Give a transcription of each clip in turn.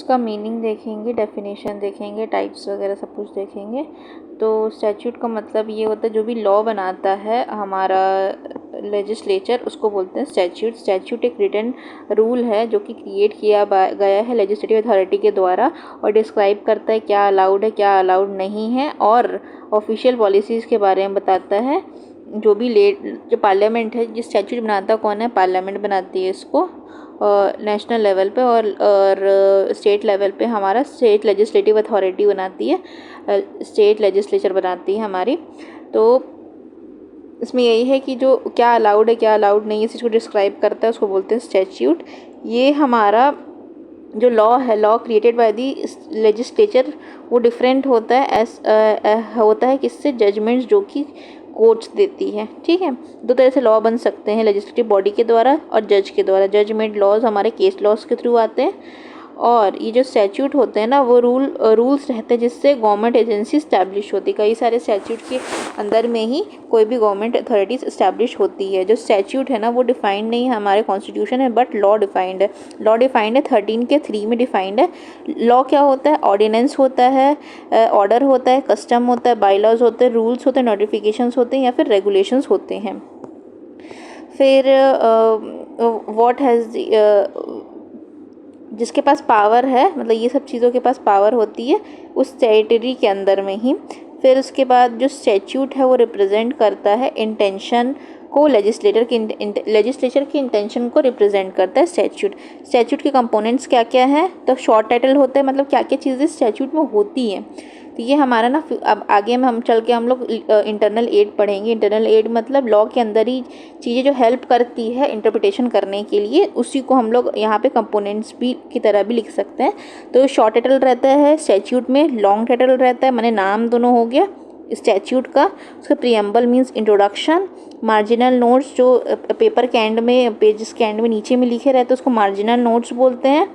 उसका मीनिंग देखेंगे, डेफिनेशन देखेंगे, टाइप्स वगैरह सब कुछ देखेंगे। तो स्टैच्यूट का मतलब ये होता है जो भी लॉ बनाता है हमारा लेजिस्लेचर, उसको बोलते हैं स्टैच्यूट। स्टैच्यूट एक रिटन रूल है जो कि क्रिएट किया गया है लेजिस्लेटिव अथॉरिटी के द्वारा और डिस्क्राइब करता है क्या अलाउड है, क्या अलाउड नहीं है, और ऑफिशियल पॉलिसीज़ के बारे में बताता है। जो पार्लियामेंट है, जिस स्टैच्यूट बनाता कौन है, पार्लियामेंट बनाती है इसको नेशनल लेवल पे, और स्टेट लेवल पे हमारा स्टेट लेजिस्लेटिव अथॉरिटी बनाती है, स्टेट लेजिस्लेचर बनाती है हमारी। तो इसमें यही है कि जो क्या अलाउड है, क्या अलाउड नहीं है, इस चीज़ को डिस्क्राइब करता है, उसको बोलते हैं स्टैच्यूट। ये हमारा जो लॉ है, law created by the legislature, वो डिफरेंट होता है होता है किससे, जजमेंट्स जो कि कोर्ट्स देती है। ठीक है, दो तरह से लॉ बन सकते हैं, लेजिस्लेटिव बॉडी के द्वारा और जज के द्वारा। जज मेड लॉज हमारे केस लॉज के थ्रू आते हैं, और ये जो स्टैच्यूट होते हैं ना, वो रूल्स रहते हैं जिससे गवर्नमेंट एजेंसी इस्टेब्लिश होती है। कई सारे स्टैच्यूट के अंदर में ही कोई भी गवर्नमेंट अथॉरिटीज इस्टेब्लिश होती है। जो स्टैच्यूट है ना, वो डिफाइंड नहीं है हमारे कॉन्स्टिट्यूशन है, बट लॉ डिफाइंड है। लॉ डिफाइंड है 13 के 3 में डिफाइंड है। लॉ क्या होता है, ऑर्डिनेंस होता है, ऑर्डर होता है, कस्टम होता है, बाईलॉज होते हैं, रूल्स होते हैं, नोटिफिकेशंस होते हैं, या फिर रेगुलेशंस होते हैं। फिर व्हाट हैज़ जिसके पास पावर है, मतलब ये सब चीज़ों के पास पावर होती है उस टेरिटरी के अंदर में ही। फिर उसके बाद जो स्टैच्यूट है वो रिप्रेजेंट करता है इंटेंशन को, लेजिस्लेचर की इंटेंशन को रिप्रेजेंट करता है स्टैच्यूट। स्टैच्यूट के कंपोनेंट्स क्या क्या हैं, तो शॉर्ट टाइटल होते हैं, मतलब क्या क्या चीज़ें स्टैच्यूट में होती हैं। तो ये हमारा ना, अब आगे में हम चल के हम लोग इंटरनल एड पढ़ेंगे। इंटरनल एड मतलब लॉ के अंदर ही चीज़ें जो हेल्प करती है इंटरप्रिटेशन करने के लिए, उसी को हम लोग यहाँ पे कंपोनेंट्स भी की तरह भी लिख सकते हैं। तो शॉर्ट टाइटल रहता है स्टैच्यूट में, लॉन्ग टाइटल रहता है, माने नाम दोनों हो गया स्टैच्यूट का। उसका preamble means introduction. Marginal notes जो पेपर के एंड में, पेजेस के एंड में नीचे में लिखे रहते हैं, उसको मार्जिनल नोट्स बोलते हैं।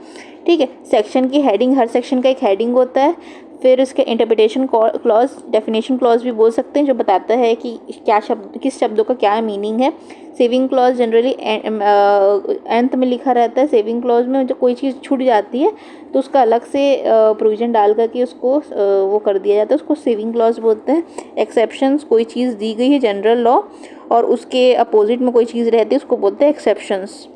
ठीक है, सेक्शन की हेडिंग, हर सेक्शन का एक हेडिंग होता है। फिर उसके इंटरप्रिटेशन क्लॉज, डेफिनेशन क्लॉज भी बोल सकते हैं, जो बताता है कि क्या शब्द, किस शब्दों का क्या मीनिंग है। सेविंग क्लॉज जनरली अंत में लिखा रहता है। सेविंग क्लॉज में जब कोई चीज़ छूट जाती है तो उसका अलग से प्रोविजन डाल करके उसको वो कर दिया जाता है, उसको सेविंग क्लॉज बोलते हैं। एक्सेप्शंस, कोई चीज़ दी गई है जनरल लॉ और उसके अपोजिट में कोई चीज़ रहती है, उसको बोलते हैं एक्सेप्शंस।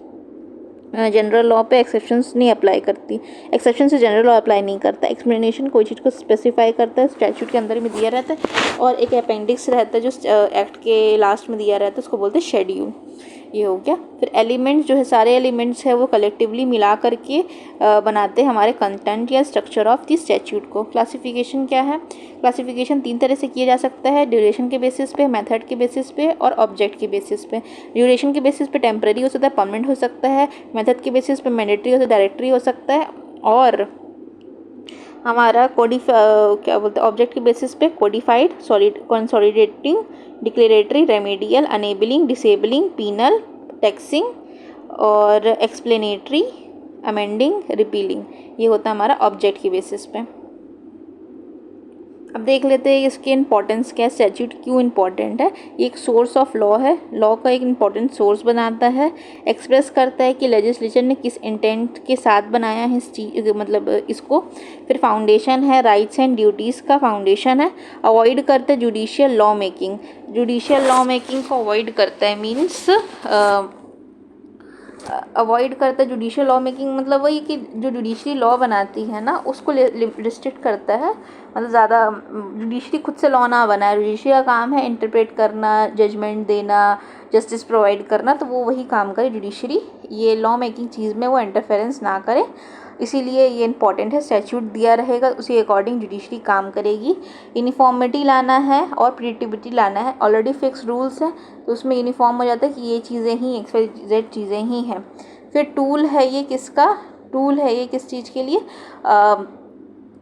जनरल लॉ पे एक्सेप्शंस नहीं अप्लाई करती, एक्सेप्शन से जनरल लॉ अप्लाई नहीं करता। एक्सप्लेनेशन कोई चीज़ को स्पेसिफाई करता है, स्टैच्यूट के अंदर में दिया रहता है, और एक अपेंडिक्स रहता है जो एक्ट के लास्ट में दिया रहता है, उसको बोलते हैं शेड्यूल। ये हो गया। फिर एलिमेंट्स जो है, सारे एलिमेंट्स है वो कलेक्टिवली मिला करके बनाते हैं हमारे कंटेंट या स्ट्रक्चर ऑफ द स्टैच्यूट को। क्लासिफिकेशन क्या है, क्लासिफिकेशन 3 तरह से किया जा सकता है, ड्यूरेशन के बेसिस पे, मेथड के बेसिस पे, और ऑब्जेक्ट के बेसिस पे। ड्यूरेशन के बेसिस पे टेम्पररी हो सकता है, परमानेंट हो सकता है। मेथड के बेसिस पे मैंडेटरी हो सकता है, डायरेक्टरी हो सकता है। और हमारा क्या बोलते हैं, ऑब्जेक्ट के बेसिस पे codified, solid, consolidating, declaratory, remedial, enabling, disabling, penal, taxing, और एक्सप्लेनेटरी, अमेंडिंग, रिपीलिंग। ये होता है हमारा ऑब्जेक्ट के बेसिस पे। अब देख लेते हैं इसकी इंपॉर्टेंस क्या है, स्टैच्यूट क्यों इंपॉर्टेंट है। ये एक सोर्स ऑफ लॉ है, लॉ का एक इंपॉर्टेंट सोर्स बनाता है, एक्सप्रेस करता है कि लेजिस्लेचर ने किस इंटेंट के साथ बनाया है इस चीज, मतलब इसको। फिर फाउंडेशन है, राइट्स एंड ड्यूटीज़ का फाउंडेशन है। अवॉइड करता है judicial law making, judicial law making को अवॉइड करता है, मीन्स अवॉइड करता है जुडिशियल लॉ मेकिंग, मतलब वही कि जो जुडिशरी लॉ बनाती है ना उसको रिस्ट्रिक्ट करता है, मतलब ज़्यादा जुडिशरी खुद से लॉ ना बनाए। जुडिशरी का काम है इंटरप्रेट करना, जजमेंट देना, जस्टिस प्रोवाइड करना, तो वो वही काम करे जुडिशरी, ये लॉ मेकिंग चीज़ में वो इंटरफेरेंस ना करे। इसीलिए ये इंपॉर्टेंट है, स्टैच्यूट दिया रहेगा उसी अकॉर्डिंग जुडिशरी काम करेगी। यूनिफॉर्मिटी लाना है और प्रिडिक्टेबिलिटी लाना है। ऑलरेडी फिक्स रूल्स हैं तो उसमें यूनिफॉर्म हो जाता है कि ये चीज़ें ही XYZ चीज़ें ही हैं। फिर टूल है ये किसका, टूल है ये किस चीज़ के लिए,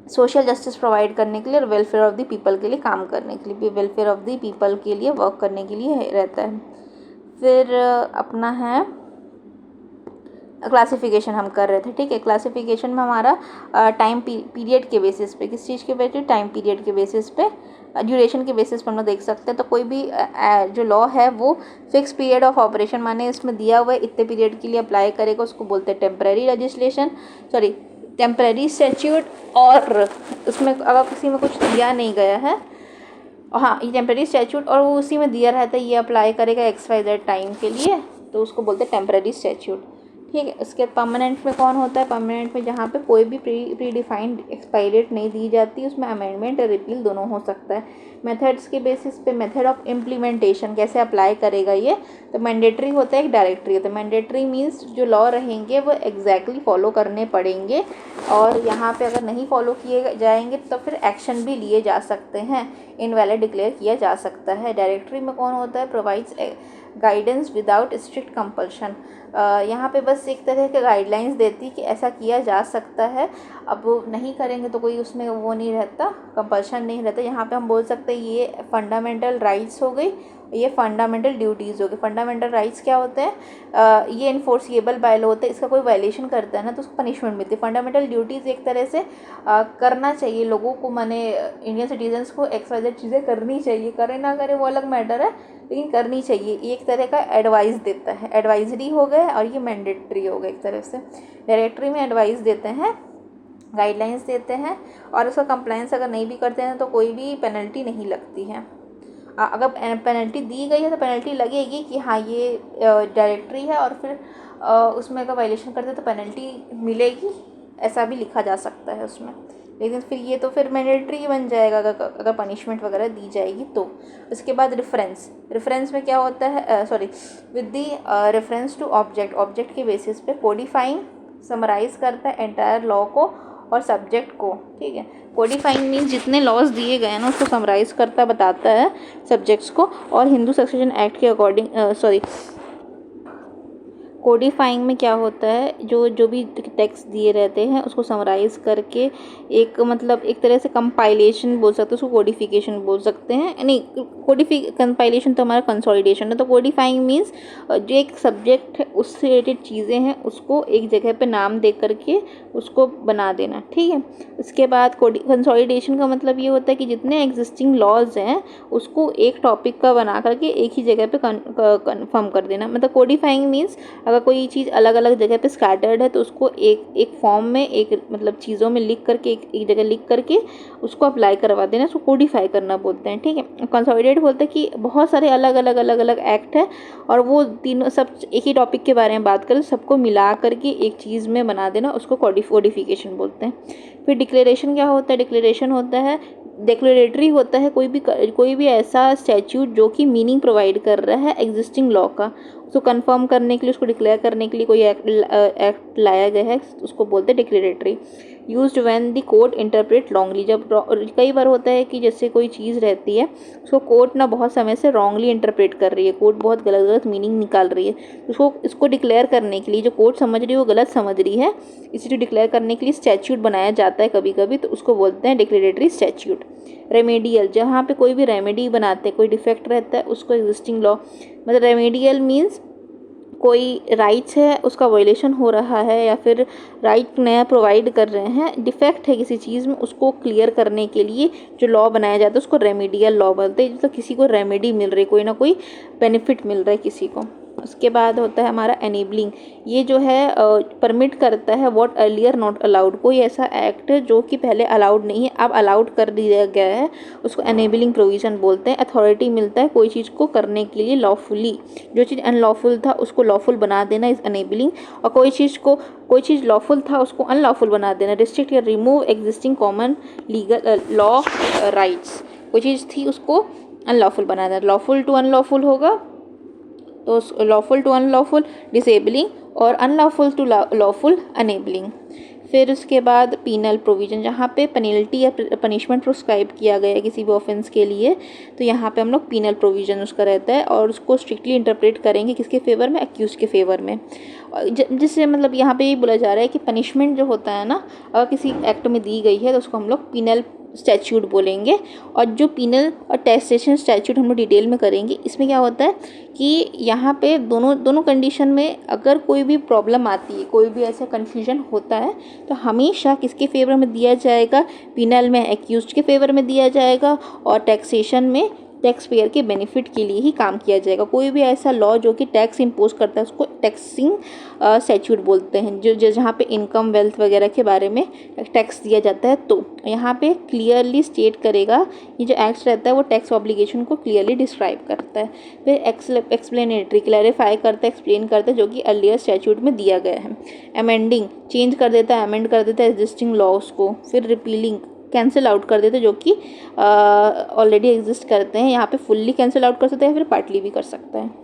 सोशल जस्टिस प्रोवाइड करने के लिए और वेलफेयर ऑफ द पीपल के लिए काम करने के लिए, वेलफेयर ऑफ द पीपल के लिए वर्क करने के लिए रहता है। फिर अपना है क्लासिफिकेशन हम कर रहे थे, ठीक है। क्लासिफिकेशन में हमारा टाइम पीरियड के बेसिस पे, किस चीज़ के बेसिस, टाइम पीरियड के बेसिस पे, ड्यूरेशन के बेसिस पर हम लोग देख सकते हैं। तो कोई भी जो लॉ है वो फिक्स पीरियड ऑफ ऑपरेशन, माने इसमें दिया हुआ है इतने पीरियड के लिए अप्लाई करेगा, उसको बोलते हैं temporary legislation, sorry temporary statute और उसमें अगर किसी में कुछ दिया नहीं गया है, हाँ ये टेम्परेरी स्टैच्यूट और वो उसी में दिया रहता है ये अप्लाई करेगा XYZ टाइम के लिए, तो उसको बोलते हैं टेम्परेरी स्टैच्यूट। ठीक है, इसके परमानेंट में कौन होता है? परमानेंट में जहाँ पे कोई भी प्री डिफाइंड एक्सपायरी डेट नहीं दी जाती, उसमें अमेंडमेंट और रिपील दोनों हो सकता है। मेथड्स के बेसिस पे मेथड ऑफ इम्प्लीमेंटेशन कैसे अप्लाई करेगा ये, तो मैंडेटरी होता है, एक डायरेक्टरी होता है। मैंडेटरी मीन्स जो लॉ रहेंगे वो एग्जैक्टली फॉलो करने पड़ेंगे, और यहाँ पे अगर नहीं फॉलो किए जाएंगे तो फिर एक्शन भी लिए जा सकते हैं, इनवैलिड डिक्लेयर किया जा सकता है। डायरेक्टरी में कौन होता है? Provides guidance without strict compulsion. यहाँ पे बस एक तरह के गाइडलाइंस देती कि ऐसा किया जा सकता है, अब नहीं करेंगे तो कोई उसमें वो नहीं रहता, कंपल्शन नहीं रहता। यहाँ पे हम बोल सकते हैं ये फंडामेंटल राइट्स हो गई, ये फंडामेंटल ड्यूटीज़ हो गई। फंडामेंटल राइट्स क्या होते हैं? ये इन्फोर्सिएबल बाय लॉ होते हैं, इसका कोई वायलेशन करता है ना तो उसको पनिशमेंट मिलती है। फंडामेंटल ड्यूटीज़ एक तरह से करना चाहिए लोगों को, माने इंडियन सिटीजन्स को XYZ चीज़ें करनी चाहिए, करे ना करे वो अलग मैटर है, लेकिन करनी चाहिए। एक तरह का एडवाइस देता है, एडवाइजरी हो गए, और ये मैंडेटरी हो गए एक तरह से। डायरेक्टरी में एडवाइस देते हैं, गाइडलाइंस देते हैं, और उसका कंप्लायंस अगर नहीं भी करते हैं तो कोई भी पेनल्टी नहीं लगती है। अगर पेनल्टी दी गई है तो पेनल्टी लगेगी कि हाँ ये डायरेक्टरी है, और फिर उसमें अगर वायलेशन करते हैं तो पेनल्टी मिलेगी, ऐसा भी लिखा जा सकता है उसमें। लेकिन फिर ये तो फिर मैंडेटरी बन जाएगा अगर पनिशमेंट वगैरह दी जाएगी तो। इसके बाद रेफरेंस में क्या होता है? With the reference to object के बेसिस पे कोडिफाइंग समराइज करता है एंटायर लॉ को और सब्जेक्ट को। ठीक है, कोडिफाइंग मीन्स जितने लॉज दिए गए हैं ना उसको समराइज करता बताता है सब्जेक्ट्स को, और हिंदू सक्सेशन एक्ट के अकॉर्डिंग कोडिफाइंग में क्या होता है, जो भी टेक्स्ट दिए रहते हैं उसको समराइज़ करके एक मतलब एक तरह से कंपाइलेशन बोल सकते हैं, उसको कोडिफिकेशन बोल सकते हैं। नहीं, कंपाइलेशन तो हमारा कंसोलिडेशन है। तो कोडिफाइंग मीन्स जो एक सब्जेक्ट है उससे रिलेटेड चीज़ें हैं उसको एक जगह पे नाम दे करके उसको बना देना। ठीक है, इसके बाद कंसोलिडेशन का मतलब ये होता है कि जितने एग्जिस्टिंग लॉज हैं उसको एक टॉपिक का बना करके एक ही जगह पे कन्फर्म कर देना। मतलब कोडिफाइंग मीन्स अगर कोई चीज़ अलग अलग जगह पे स्कैटर्ड है तो उसको एक फॉर्म में, एक मतलब चीज़ों में लिख करके एक जगह लिख करके उसको अप्लाई करवा देना, उसको कोडिफाई करना बोलते हैं। ठीक है, कंसोलिडेट बोलते हैं कि बहुत सारे अलग अलग एक्ट है और वो तीनों सब एक ही टॉपिक के बारे में बात करें, सबको मिला करके एक चीज़ में बना देना, उसको कोडिफिकेशन बोलते हैं। फिर डिक्लेरेशन क्या होता है? डिक्लेरेशन होता है डिक्लेरेटरी होता है कोई भी ऐसा स्टैच्यूट जो कि मीनिंग प्रोवाइड कर रहा है एग्जिस्टिंग लॉ का, उसको कंफर्म करने के लिए, उसको डिक्लेयर करने के लिए कोई एक्ट लाया गया है, उसको बोलते हैं declaratory. Used when the court interpret wrongly, जब कई बार होता है कि जैसे कोई चीज़ रहती है उसको कोर्ट ना बहुत समय से रॉन्गली इंटरप्रेट कर रही है, कोर्ट बहुत गलत मीनिंग निकाल रही है, इसको डिक्लेयर करने के लिए जो कोर्ट समझ रही है वो गलत समझ रही है, इसीलिए डिक्लेयर करने के लिए स्टैच्यूट बनाया जाता है कभी कभी, तो उसको बोलते हैं डिक्लेरेटरी स्टैच्यूट। रेमेडियल, जहाँ पे कोई भी रेमेडी बनाते हैं, कोई डिफेक्ट रहता है उसको एग्जिस्टिंग लॉ, मतलब रेमेडियल मीन्स कोई राइट्स है उसका वायलेशन हो रहा है या फिर राइट नया प्रोवाइड कर रहे हैं, डिफेक्ट है किसी चीज़ में, उसको क्लियर करने के लिए जो लॉ बनाया जाता है उसको रेमेडियल लॉ बोलते हैं। मतलब किसी को रेमेडी मिल रही, कोई ना कोई बेनिफिट मिल रहा है किसी को। उसके बाद होता है हमारा एनेबलिंग, ये जो है परमिट करता है व्हाट अर्लियर नॉट अलाउड, कोई ऐसा एक्ट जो कि पहले अलाउड नहीं है अब अलाउड कर दिया गया है, उसको एनेबलिंग प्रोविज़न बोलते हैं। अथॉरिटी मिलता है कोई चीज़ को करने के लिए लॉफुली, जो चीज़ अनलॉफुल था उसको लॉफुल बना देना इज़ एनेबलिंग, और कोई चीज़ लॉफुल था उसको अनलॉफुल बना देना। रिस्ट्रिक्ट या remove existing common legal law rights, कोई चीज़ थी उसको अनलॉफुल बना देना, लॉफुल टू अनलॉफुल होगा तो लॉफुल टू अनलॉफुल डिसेबलिंग, और अनलॉफुल टू लॉफुल अनेबलिंग। फिर उसके बाद पीनल प्रोविज़न, जहाँ पे पेनल्टी या पनिशमेंट प्रोस्क्राइब किया गया है किसी भी ऑफेंस के लिए, तो यहाँ पे हम लोग पीनल प्रोविज़न उसका रहता है, और उसको स्ट्रिक्टली इंटरप्रेट करेंगे किसके फेवर में? एक्यूज के फेवर में। जिससे मतलब यहाँ पे ये बोला जा रहा है कि पनिशमेंट जो होता है ना, अगर किसी एक्ट में दी गई है तो उसको हम लोग पीनल स्टैच्यूट बोलेंगे। और जो पीनल और टैक्सेशन स्टैच्यूट हम लोग डिटेल में करेंगे, इसमें क्या होता है कि यहाँ पे दोनों कंडीशन में अगर कोई भी प्रॉब्लम आती है, कोई भी ऐसा कन्फ्यूजन होता है, तो हमेशा किसके फेवर में दिया जाएगा? पीनल में एक्यूज्ड के फेवर में दिया जाएगा, और टैक्सेशन में टैक्स पेयर के बेनिफिट के लिए ही काम किया जाएगा। कोई भी ऐसा लॉ जो कि टैक्स इम्पोज करता है उसको टैक्सिंग स्टैट्यूट बोलते हैं, जो जहाँ पे इनकम वेल्थ वगैरह के बारे में टैक्स दिया जाता है। तो यहाँ पे क्लियरली स्टेट करेगा, ये जो एक्ट रहता है वो टैक्स ऑब्लिगेशन को क्लियरली डिस्क्राइब करता है। फिर एक्सप्लेनेटरी, क्लैरिफाई करता है, एक्सप्लेन करता है जो कि अर्लियर स्टैट्यूट में दिया गया है। अमेंडिंग, चेंज कर देता है, अमेंड कर देता है एग्जिस्टिंग लॉज को। फिर रिपीलिंग, कैंसिल आउट कर देते हैं जो कि ऑलरेडी एग्जिस्ट करते हैं। यहाँ पे फुल्ली कैंसिल आउट कर सकते हैं या फिर पार्टली भी कर सकता है।